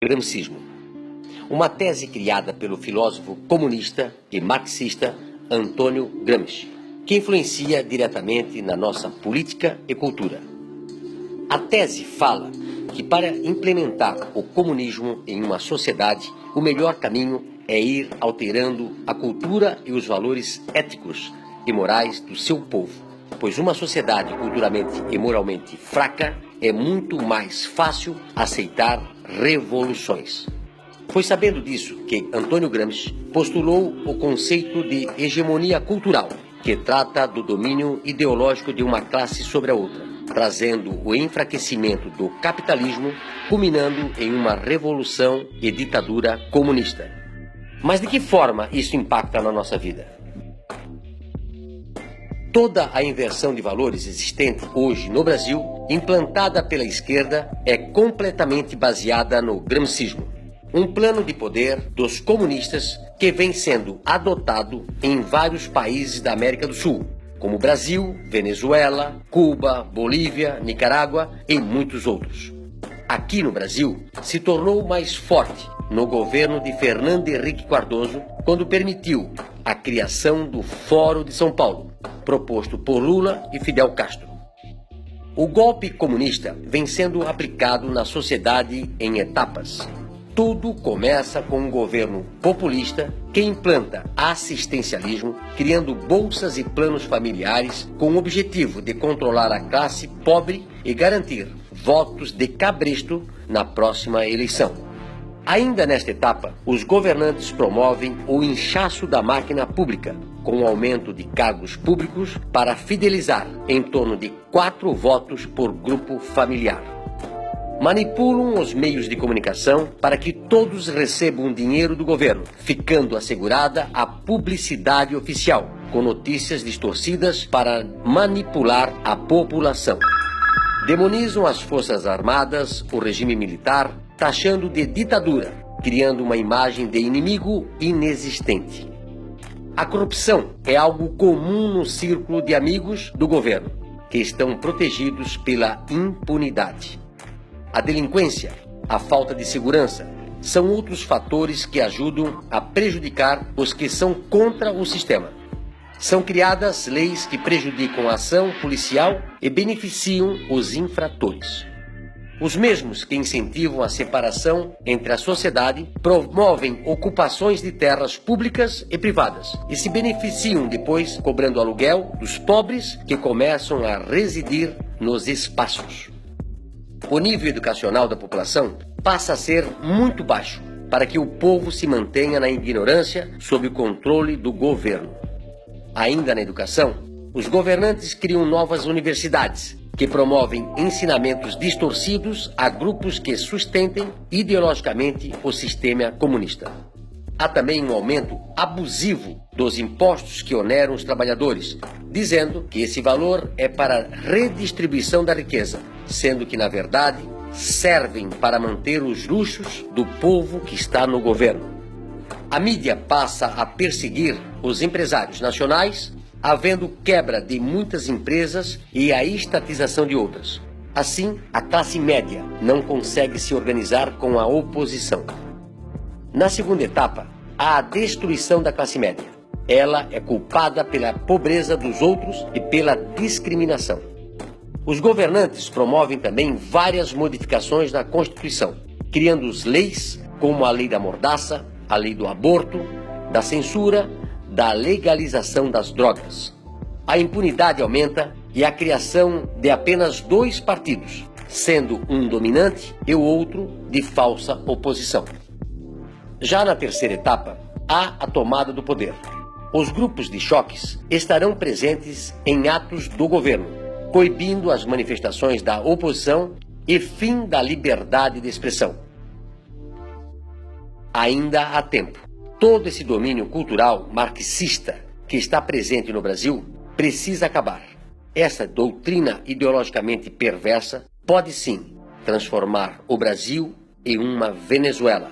Gramscismo, uma tese criada pelo filósofo comunista e marxista Antônio Gramsci, que influencia diretamente na nossa política e cultura. A tese fala que para implementar o comunismo em uma sociedade, o melhor caminho é ir alterando a cultura e os valores éticos e morais do seu povo, pois uma sociedade culturalmente e moralmente fraca é muito mais fácil aceitar revoluções. Foi sabendo disso que Antônio Gramsci postulou o conceito de hegemonia cultural, que trata do domínio ideológico de uma classe sobre a outra, trazendo o enfraquecimento do capitalismo, culminando em uma revolução e ditadura comunista. Mas de que forma isso impacta na nossa vida? Toda a inversão de valores existente hoje no Brasil, implantada pela esquerda, é completamente baseada no gramscismo, um plano de poder dos comunistas que vem sendo adotado em vários países da América do Sul, como Brasil, Venezuela, Cuba, Bolívia, Nicarágua e muitos outros. Aqui no Brasil, se tornou mais forte no governo de Fernando Henrique Cardoso, quando permitiu a criação do Fórum de São Paulo, proposto por Lula e Fidel Castro. O golpe comunista vem sendo aplicado na sociedade em etapas. Tudo começa com um governo populista que implanta assistencialismo, criando bolsas e planos familiares com o objetivo de controlar a classe pobre e garantir votos de cabresto na próxima eleição. Ainda nesta etapa, os governantes promovem o inchaço da máquina pública, com o aumento de cargos públicos para fidelizar em torno de 4 votos por grupo familiar. Manipulam os meios de comunicação para que todos recebam dinheiro do governo, ficando assegurada a publicidade oficial, com notícias distorcidas para manipular a população. Demonizam as forças armadas, o regime militar, taxando de ditadura, criando uma imagem de inimigo inexistente. A corrupção é algo comum no círculo de amigos do governo, que estão protegidos pela impunidade. A delinquência, a falta de segurança, são outros fatores que ajudam a prejudicar os que são contra o sistema. São criadas leis que prejudicam a ação policial e beneficiam os infratores. Os mesmos que incentivam a separação entre a sociedade promovem ocupações de terras públicas e privadas e se beneficiam depois cobrando aluguel dos pobres que começam a residir nos espaços. O nível educacional da população passa a ser muito baixo para que o povo se mantenha na ignorância sob o controle do governo. Ainda na educação, os governantes criam novas universidades que promovem ensinamentos distorcidos a grupos que sustentem ideologicamente o sistema comunista. Há também um aumento abusivo dos impostos que oneram os trabalhadores, dizendo que esse valor é para redistribuição da riqueza, sendo que, na verdade, servem para manter os luxos do povo que está no governo. A mídia passa a perseguir os empresários nacionais, havendo quebra de muitas empresas e a estatização de outras. Assim, a classe média não consegue se organizar com a oposição. Na segunda etapa, há a destruição da classe média. Ela é culpada pela pobreza dos outros e pela discriminação. Os governantes promovem também várias modificações na Constituição, criando leis como a lei da mordaça, a lei do aborto, da censura, da legalização das drogas. A impunidade aumenta e a criação de apenas 2 partidos, sendo um dominante e o outro de falsa oposição. Já na terceira etapa, há a tomada do poder. Os grupos de choques estarão presentes em atos do governo, coibindo as manifestações da oposição e fim da liberdade de expressão. Ainda há tempo. Todo esse domínio cultural marxista que está presente no Brasil precisa acabar. Essa doutrina ideologicamente perversa pode sim transformar o Brasil em uma Venezuela.